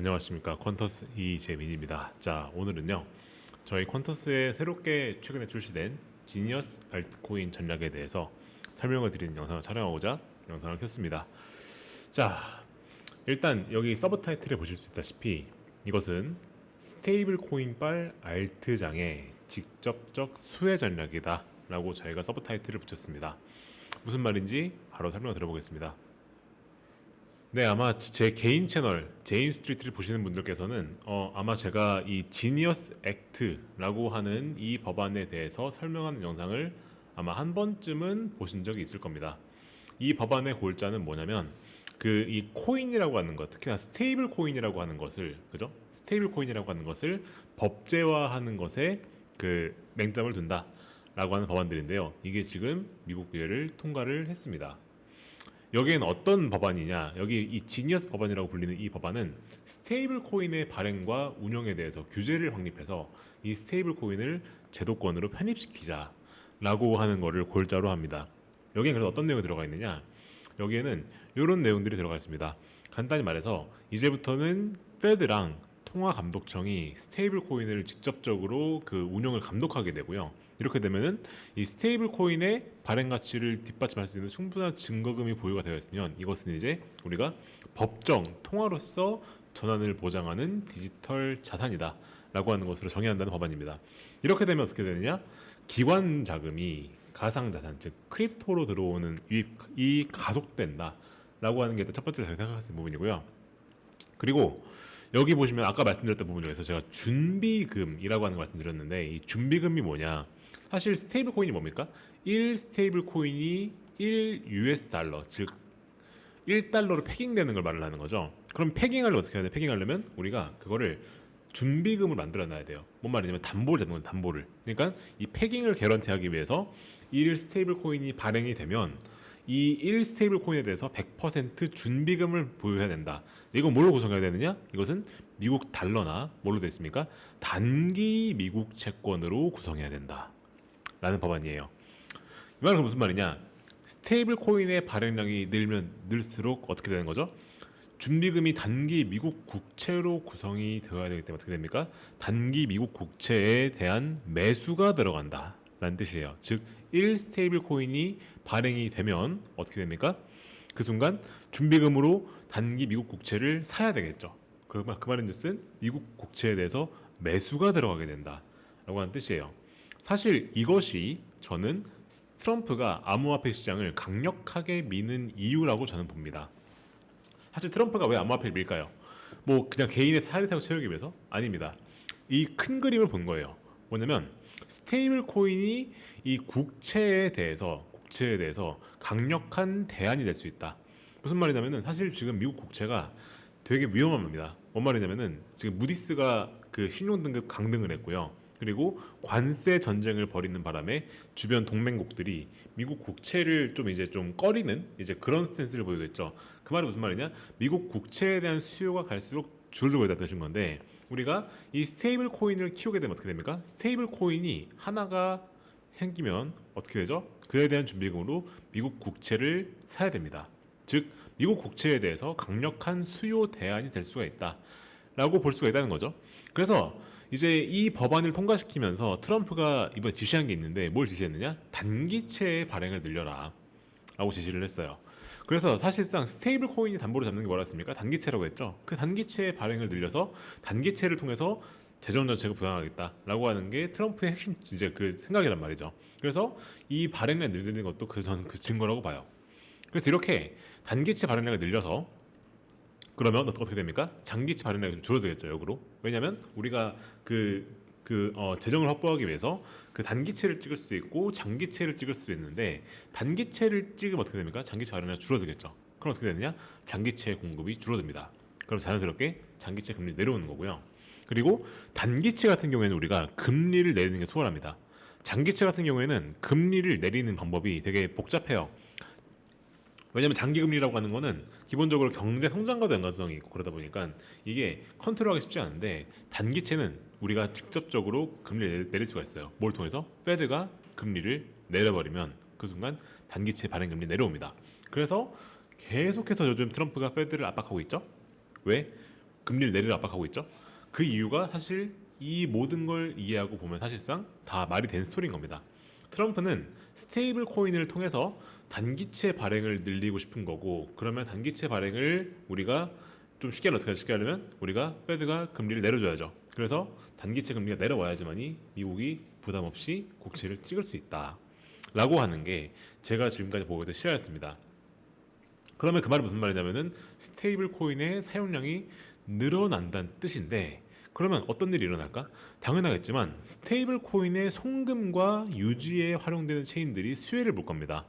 안녕하십니까, 퀀터스 이재민입니다. 자, 오늘은요 저희 퀀터스에 새롭게 최근에 출시된 지니어스 알트코인 전략에 대해서 설명을 드리는 영상을 촬영하고자 영상을 켰습니다. 자, 일단 여기 서브 타이틀에 보실 수 있다시피 이것은 스테이블 코인발 알트장의 직접적 수혜 전략이다 라고 저희가 서브 타이틀을 붙였습니다. 무슨 말인지 바로 설명을 드려보겠습니다. 네, 아마 제 개인 채널 제임 스트리트를 보시는 분들께서는 아마 제가 이 지니어스 액트라고 하는 이 법안에 대해서 설명하는 영상을 아마 한 번쯤은 보신 적이 있을 겁니다. 이 법안의 골자는 뭐냐면 그 이 코인이라고 하는 것, 특히나 스테이블 코인이라고 하는 것을, 그죠? 스테이블 코인이라고 하는 것을 법제화하는 것에 그 맹점을 둔다라고 하는 법안들인데요. 이게 지금 미국 의회를 통과를 했습니다. 여기에는 어떤 법안이냐, 여기 이 지니어스 법안이라고 불리는 이 법안은 스테이블 코인의 발행과 운영에 대해서 규제를 확립해서 이 스테이블 코인을 제도권으로 편입시키자라고 하는 것을 골자로 합니다. 여기에 그래서 어떤 내용이 들어가 있느냐, 여기에는 이런 내용들이 들어가 있습니다. 간단히 말해서 이제부터는 페드랑 통화감독청이 스테이블 코인을 직접적으로 그 운영을 감독하게 되고요. 이렇게 되면은 이 스테이블 코인의 발행 가치를 뒷받침할 수 있는 충분한 증거금이 보유가 되어 있으면 이것은 이제 우리가 법정 통화로서 전환을 보장하는 디지털 자산이다 라고 하는 것으로 정의한다는 법안입니다. 이렇게 되면 어떻게 되느냐, 기관 자금이 가상자산, 즉 크립토로 들어오는 유입이 가속된다 라고 하는 게 첫 번째 저희가 생각할 수 있는 부분이고요. 그리고 여기 보시면 아까 말씀드렸던 부분 중에서 제가 준비금이라고 하는 걸 말씀드렸는데, 이 준비금이 뭐냐, 사실 스테이블 코인이 뭡니까? 1 스테이블 코인이 1 US 달러, 즉 1달러로 패깅되는 걸 말을 하는 거죠. 그럼 패깅을 어떻게 해야 돼? 패깅하려면 우리가 그거를 준비금을 만들어 놔야 돼요. 뭔 말이냐면 담보를 잡는 거예요, 담보를. 그러니까 이 패깅을 개런티하기 위해서 1 스테이블 코인이 발행이 되면 이 1 스테이블 코인에 대해서 100% 준비금을 보유해야 된다. 이건 뭘로 구성해야 되느냐? 이것은 미국 달러나 뭘로 되어 있습니까? 단기 미국 채권으로 구성해야 된다 라는 법안이에요. 이 말은 무슨 말이냐, 스테이블 코인의 발행량이 늘면 늘수록 어떻게 되는 거죠? 준비금이 단기 미국 국채로 구성이 되어야 되기 때문에 어떻게 됩니까? 단기 미국 국채에 대한 매수가 들어간다 라는 뜻이에요. 즉 1 스테이블 코인이 발행이 되면 어떻게 됩니까? 그 순간 준비금으로 단기 미국 국채를 사야 되겠죠. 그 말인 즉슨 미국 국채에 대해서 매수가 들어가게 된다 라고 하는 뜻이에요. 사실 이것이 저는 트럼프가 암호화폐 시장을 강력하게 미는 이유라고 저는 봅니다. 사실 트럼프가 왜 암호화폐를 밀까요? 뭐 그냥 개인의 사리사욕 채우기 위해서? 아닙니다. 이 큰 그림을 본 거예요. 뭐냐면 스테이블 코인이 이 국채에 대해서 강력한 대안이 될 수 있다. 무슨 말이냐면은 사실 지금 미국 국채가 되게 위험한 겁니다. 뭔 말이냐면은 지금 무디스가 그 신용 등급 강등을 했고요. 그리고 관세 전쟁을 벌이는 바람에 주변 동맹국들이 미국 국채를 좀 이제 좀 꺼리는 이제 그런 스탠스를 보이겠죠. 그 말은 무슨 말이냐? 미국 국채에 대한 수요가 갈수록 줄어들고 있다는 뜻인 건데, 우리가 이 스테이블 코인을 키우게 되면 어떻게 됩니까? 스테이블 코인이 하나가 생기면 어떻게 되죠? 그에 대한 준비금으로 미국 국채를 사야 됩니다. 즉 미국 국채에 대해서 강력한 수요 대안이 될 수가 있다 라고 볼 수가 있다는 거죠. 그래서 이제 이 법안을 통과시키면서 트럼프가 이번에 지시한 게 있는데, 뭘 지시했느냐? 단기채의 발행을 늘려라 라고 지시를 했어요. 그래서 사실상 스테이블 코인이 담보로 잡는 게 뭐라 했습니까? 단기채라고 했죠. 그 단기채의 발행을 늘려서 단기채를 통해서 재정 정책을 부양하겠다라고 하는 게 트럼프의 핵심 이제 그 생각이란 말이죠. 그래서 이 발행량 늘리는 것도 저는 그 증거라고 봐요. 그래서 이렇게 단기채 발행량을 늘려서 그러면 어떻게 됩니까? 장기채 발행량이 좀 줄어들겠죠, 역으로. 왜냐하면 우리가 재정을 확보하기 위해서 그 단기채를 찍을 수도 있고 장기채를 찍을 수도 있는데, 단기채를 찍으면 어떻게 됩니까? 장기채 발행량이 줄어들겠죠. 그럼 어떻게 되느냐? 장기채 공급이 줄어듭니다. 그럼 자연스럽게 장기채 금리 내려오는 거고요. 그리고 단기채 같은 경우에는 우리가 금리를 내리는 게 수월합니다. 장기채 같은 경우에는 금리를 내리는 방법이 되게 복잡해요. 왜냐면 장기금리라고 하는 거는 기본적으로 경제 성장과도 연관성이 있고 그러다 보니까 이게 컨트롤하기 쉽지 않은데, 단기채는 우리가 직접적으로 금리를 내릴 수가 있어요. 뭘 통해서? 페드가 금리를 내려버리면 그 순간 단기채 발행금리 내려옵니다. 그래서 계속해서 요즘 트럼프가 페드를 압박하고 있죠. 왜? 금리를 내리려 압박하고 있죠. 그 이유가 사실 이 모든 걸 이해하고 보면 사실상 다 말이 된 스토리인 겁니다. 트럼프는 스테이블 코인을 통해서 단기채 발행을 늘리고 싶은 거고, 그러면 단기채 발행을 우리가 좀 쉽게 하려면 우리가 페드가 금리를 내려줘야죠. 그래서 단기채 금리가 내려와야지만이 미국이 부담 없이 국채를 찍을 수 있다 라고 하는 게 제가 지금까지 보고 있던 시야였습니다. 그러면 그 말이 무슨 말이냐면은 스테이블 코인의 사용량이 늘어난다는 뜻인데, 그러면 어떤 일이 일어날까? 당연하겠지만 스테이블 코인의 송금과 유지에 활용되는 체인들이 수혜를 볼 겁니다.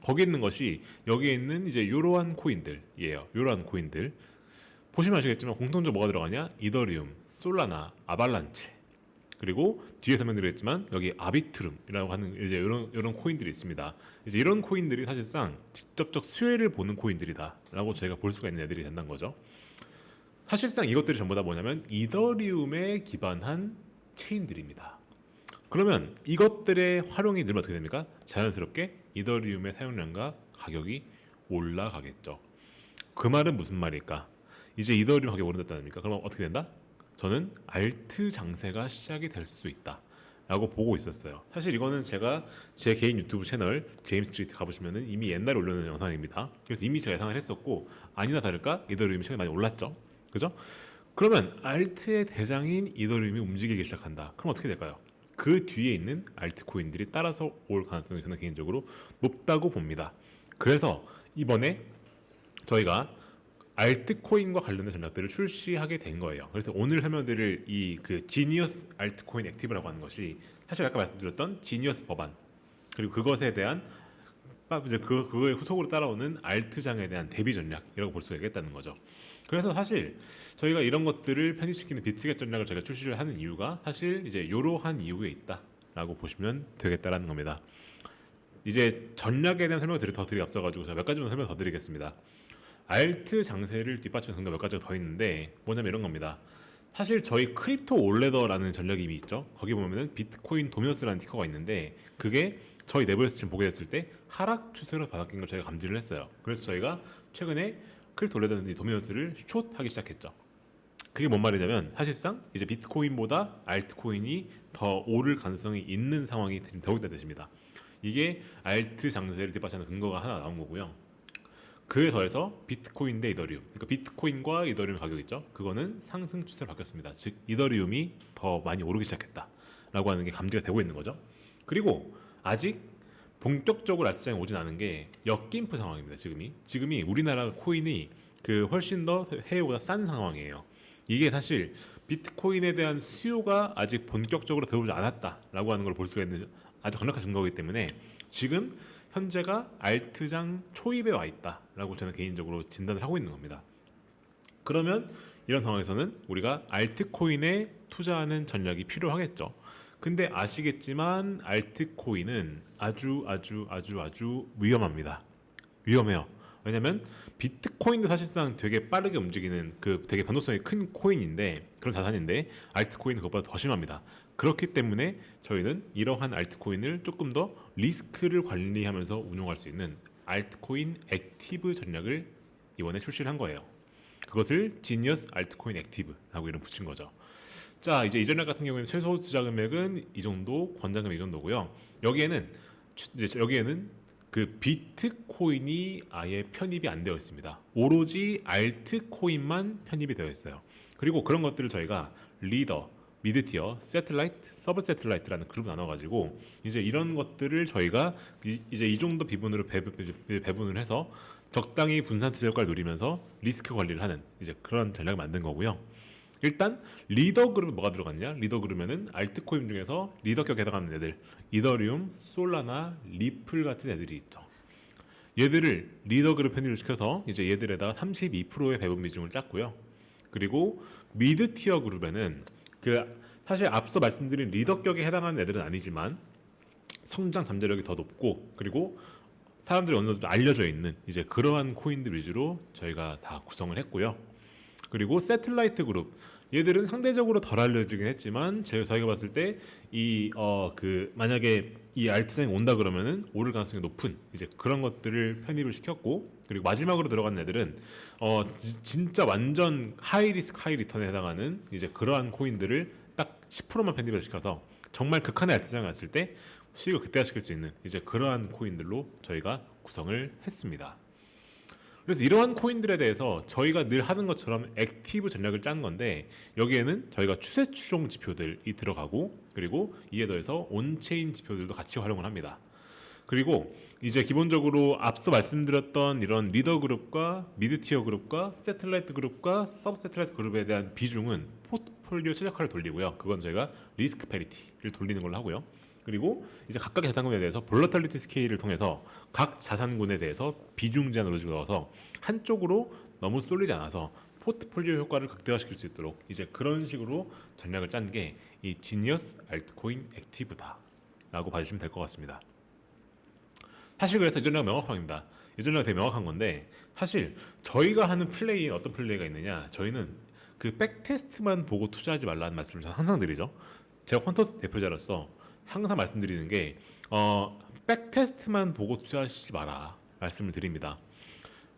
거기 있는 것이 여기에 있는 이제 이러한 코인들이에요. 이러한 코인들 보시면 아시겠지만 공통적으로 뭐가 들어가냐? 이더리움, 솔라나, 아발란체, 그리고 뒤에 설명드렸지만 여기 아비트룸이라고 하는 이제 이런 코인들이 있습니다. 이제 이런 코인들이 사실상 직접적 수혜를 보는 코인들이다라고 저희가 볼 수가 있는 애들이 된다는 거죠. 사실상 이것들이 전부 다 뭐냐면 이더리움에 기반한 체인들입니다. 그러면 이것들의 활용이 늘면 어떻게 됩니까? 자연스럽게 이더리움의 사용량과 가격이 올라가겠죠. 그 말은 무슨 말일까? 이제 이더리움 가격이 오른다니까. 그러면 어떻게 된다? 저는 알트 장세가 시작이 될 수 있다 라고 보고 있었어요. 사실 이거는 제가 제 개인 유튜브 채널 제임스 스트리트 가보시면은 이미 옛날에 올려놓은 영상입니다. 그래서 이미 제가 예상을 했었고, 아니나 다를까 이더리움이 최근에 많이 올랐죠. 그죠? 그러면 알트의 대장인 이더리움이 움직이기 시작한다. 그럼 어떻게 될까요? 그 뒤에 있는 알트코인들이 따라서 올 가능성이 저는 개인적으로 높다고 봅니다. 그래서 이번에 저희가 알트코인과 관련된 전략들을 출시하게 된 거예요. 그래서 오늘 설명드릴 이 그 지니어스 알트코인 액티브라고 하는 것이 사실 아까 말씀드렸던 지니어스 법안, 그리고 그것에 대한 이제 그거의 후속으로 따라오는 알트장에 대한 대비 전략이라고 볼 수가 있겠다는 거죠. 그래서 사실 저희가 이런 것들을 편입시키는 비트겟 전략을 저희가 출시를 하는 이유가 사실 이제 이러한 이유에 있다라고 보시면 되겠다라는 겁니다. 이제 전략에 대한 설명을 더 드리기 앞서가지고 제가 몇 가지만 설명 더 드리겠습니다. 알트 장세를 뒷받침해서 설명 몇 가지가 더 있는데 뭐냐면 이런 겁니다. 사실 저희 크립토 올레더라는 전략이 이미 있죠. 거기 보면은 비트코인 도미너스라는 티커가 있는데 그게 저희 내부에서 지금 보게 됐을 때 하락 추세로 바뀐 걸 저희가 감지를 했어요. 그래서 저희가 최근에 크립토 올레더 도미너스를 숏하기 시작했죠. 그게 뭔 말이냐면 사실상 이제 비트코인보다 알트코인이 더 오를 가능성이 있는 상황이 되고 있다는 뜻입니다. 이게 알트 장세를 뒷받침하는 근거가 하나 나온 거고요. 그에 더해서 비트코인 대 이더리움, 그러니까 비트코인과 이더리움 가격 있죠. 그거는 상승 추세로 바뀌었습니다. 즉 이더리움이 더 많이 오르기 시작했다라고 하는 게 감지가 되고 있는 거죠. 그리고 아직 본격적으로 알트장에 오진 않은 게 역김프 상황입니다. 지금이 우리나라 코인이 그 훨씬 더 해외보다 싼 상황이에요. 이게 사실 비트코인에 대한 수요가 아직 본격적으로 들어오지 않았다라고 하는 걸 볼 수가 있는 아주 강력한 증거이기 때문에 지금 현재가 알트장 초입에 와 있다라고 저는 개인적으로 진단을 하고 있는 겁니다. 그러면 이런 상황에서는 우리가 알트코인에 투자하는 전략이 필요하겠죠. 근데 아시겠지만 알트코인은 아주 위험합니다. 위험해요. 왜냐면 비트코인도 사실상 되게 빠르게 움직이는 그 되게 변동성이 큰 코인인데, 그런 자산인데 알트코인은 그것보다 더 심합니다. 그렇기 때문에 저희는 이러한 알트코인을 조금 더 리스크를 관리하면서 운용할 수 있는 알트코인 액티브 전략을 이번에 출시를 한 거예요. 그것을 지니어스 알트코인 액티브라고 이름 붙인 거죠. 자, 이제 이 전략 같은 경우에는 최소 투자 금액은 이 정도, 권장금이 이 정도고요. 여기에는 그 비트코인이 아예 편입이 안 되어 있습니다. 오로지 알트코인만 편입이 되어 있어요. 그리고 그런 것들을 저희가 리더, 미드티어, 세틀라이트, 서브 세틀라이트라는 그룹을 나눠가지고 이제 이런 것들을 저희가 이제 이 정도 비분으로 배분을 해서 적당히 분산 투자 효과를 누리면서 리스크 관리를 하는 이제 그런 전략을 만든 거고요. 일단 리더 그룹에 뭐가 들어갔냐? 리더 그룹에는 알트코인 중에서 리더격에 해당하는 애들, 이더리움, 솔라나, 리플 같은 애들이 있죠. 얘들을 리더 그룹 편입을 시켜서 이제 얘들에다가 32%의 배분 비중을 짰고요. 그리고 미드 티어 그룹에는 그 사실 앞서 말씀드린 리더격에 해당하는 애들은 아니지만 성장 잠재력이 더 높고 그리고 사람들이 어느 정도 알려져 있는 이제 그러한 코인들 위주로 저희가 다 구성을 했고요. 그리고 세틀라이트 그룹, 얘들은 상대적으로 덜 알려지긴 했지만 저희가 봤을 때 이 만약에 이 알트장이 온다 그러면은 오를 가능성이 높은 이제 그런 것들을 편입을 시켰고, 그리고 마지막으로 들어간 애들은 진짜 완전 하이 리스크 하이 리턴에 해당하는 이제 그러한 코인들을 딱 10%만 편입을 시켜서 정말 극한의 알트장이 왔을 때 수익을 극대화시킬 수 있는 이제 그러한 코인들로 저희가 구성을 했습니다. 그래서 이러한 코인들에 대해서 저희가 늘 하는 것처럼 액티브 전략을 짠 건데, 여기에는 저희가 추세 추종 지표들이 들어가고, 그리고 이에 더해서 온체인 지표들도 같이 활용을 합니다. 그리고 이제 기본적으로 앞서 말씀드렸던 이런 리더 그룹과 미드 티어 그룹과 세틀라이트 그룹과 서브 세틀라이트 그룹에 대한 비중은 포트폴리오 최적화를 돌리고요. 그건 저희가 리스크 패리티를 돌리는 걸로 하고요. 그리고 이제 각각의 자산군에 대해서 볼러탈리티 스케일을 통해서 각 자산군에 대해서 비중 제한을 넣어서 한쪽으로 너무 쏠리지 않아서 포트폴리오 효과를 극대화시킬 수 있도록 이제 그런 식으로 전략을 짠 게 이 지니어스 알트코인 액티브다라고 봐주시면 될 것 같습니다. 사실 그래서 이 전략 명확합니다. 이 전략 되게 명확한 건데, 사실 저희가 하는 플레이는 어떤 플레이가 있느냐, 저희는 그 백테스트만 보고 투자하지 말라는 말씀을 저는 항상 드리죠. 제가 퀀터스 대표자로서 항상 말씀드리는 게 백테스트만 보고 투자하시지 마라 말씀을 드립니다.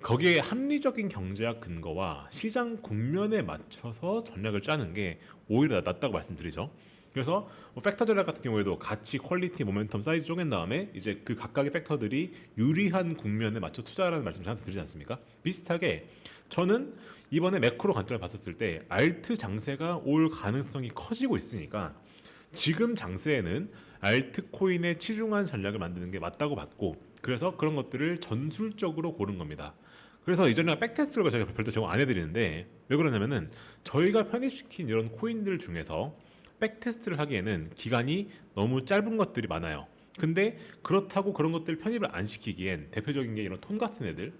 거기에 합리적인 경제학 근거와 시장 국면에 맞춰서 전략을 짜는 게 오히려 낫다고 말씀드리죠. 그래서 팩터 전략 같은 경우에도 가치, 퀄리티, 모멘텀, 사이즈 쪼갠 다음에 이제 그 각각의 팩터들이 유리한 국면에 맞춰 투자하라는 말씀을 항상 드리지 않습니까? 비슷하게 저는 이번에 매크로 관점을 봤었을 때 알트 장세가 올 가능성이 커지고 있으니까 지금 장세에는 알트코인에 치중한 전략을 만드는 게 맞다고 봤고, 그래서 그런 것들을 전술적으로 고른 겁니다. 그래서 이전에 백테스트를 저희가 별도 제공 안 해드리는데, 왜 그러냐면은 저희가 편입시킨 이런 코인들 중에서 백테스트를 하기에는 기간이 너무 짧은 것들이 많아요. 근데 그렇다고 그런 것들 편입을 안 시키기엔 대표적인 게 이런 톤 같은 애들,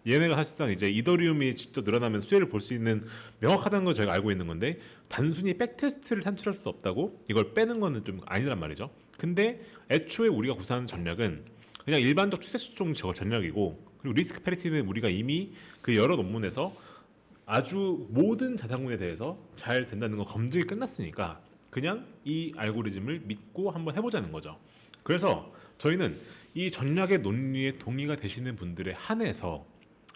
얘네가 사실상 이제 이더리움이 직접 늘어나면 수혜를 볼 수 있는 명확하다는 걸 저희가 알고 있는 건데, 단순히 백테스트를 산출할 수 없다고 이걸 빼는 거는 좀 아니란 말이죠. 근데 애초에 우리가 구사하는 전략은 그냥 일반적 추세 수종 전략이고, 그리고 리스크 패리티는 우리가 이미 그 여러 논문에서 아주 모든 자산군에 대해서 잘 된다는 거 검증이 끝났으니까 그냥 이 알고리즘을 믿고 한번 해보자는 거죠. 그래서 저희는 이 전략의 논리에 동의가 되시는 분들에 한해서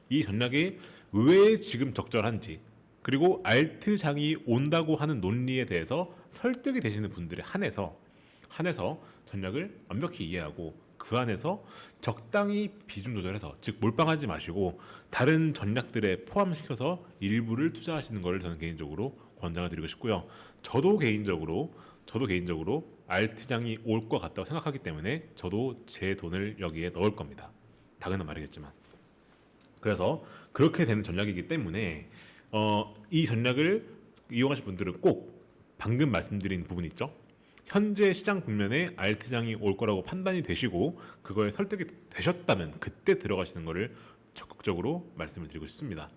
이 전략이 왜 지금 적절한지, 그리고 알트장이 온다고 하는 논리에 대해서 설득이 되시는 분들에 한해서 전략을 완벽히 이해하고 그 안에서 적당히 비중 조절해서, 즉 몰빵하지 마시고 다른 전략들에 포함시켜서 일부를 투자하시는 것을 저는 개인적으로 권장을 드리고 싶고요. 저도 개인적으로 알트장이 올 것 같다고 생각하기 때문에 저도 제 돈을 여기에 넣을 겁니다. 당연한 말이겠지만. 그래서 그렇게 되는 전략이기 때문에 이 전략을 이용하실 분들은 꼭 방금 말씀드린 부분 있죠. 현재 시장 국면에 알트장이 올 거라고 판단이 되시고 그거에 설득이 되셨다면 그때 들어가시는 거를 적극적으로 말씀을 드리고 싶습니다.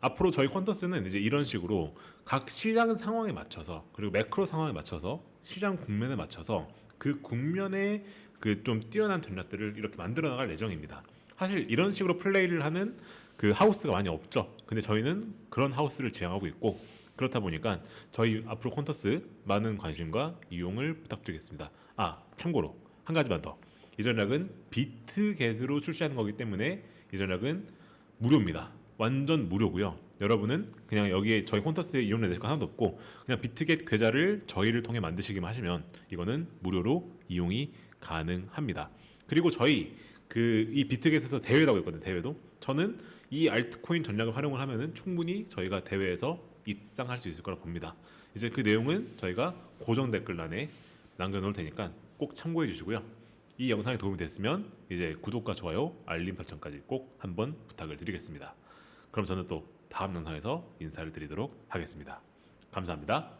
앞으로 저희 퀀터스는 이제 이런 식으로 각 시장 상황에 맞춰서, 그리고 매크로 상황에 맞춰서, 시장 국면에 맞춰서 그 국면에 그 좀 뛰어난 전략들을 이렇게 만들어 나갈 예정입니다. 사실 이런 식으로 플레이를 하는 그 하우스가 많이 없죠. 근데 저희는 그런 하우스를 지향하고 있고, 그렇다 보니까 저희 앞으로 콘터스 많은 관심과 이용을 부탁드리겠습니다. 참고로 한 가지만 더. 이 전략은 비트겟으로 출시하는 거기 때문에 이 전략은 무료입니다. 완전 무료고요. 여러분은 그냥 여기에 저희 콘터스에 이용해 될 거 하나도 없고 그냥 비트겟 계좌를 저희를 통해 만드시기만 하시면 이거는 무료로 이용이 가능합니다. 그리고 저희 이 비트겟에서 대회도 하고 있거든요. 대회도 저는 이 알트코인 전략을 활용을 하면은 충분히 저희가 대회에서 입상할 수 있을 거라 봅니다. 이제 그 내용은 저희가 고정 댓글란에 남겨놓을 테니까 꼭 참고해 주시고요. 이 영상이 도움이 됐으면 이제 구독과 좋아요, 알림 설정까지 꼭 한번 부탁을 드리겠습니다. 그럼 저는 또 다음 영상에서 인사를 드리도록 하겠습니다. 감사합니다.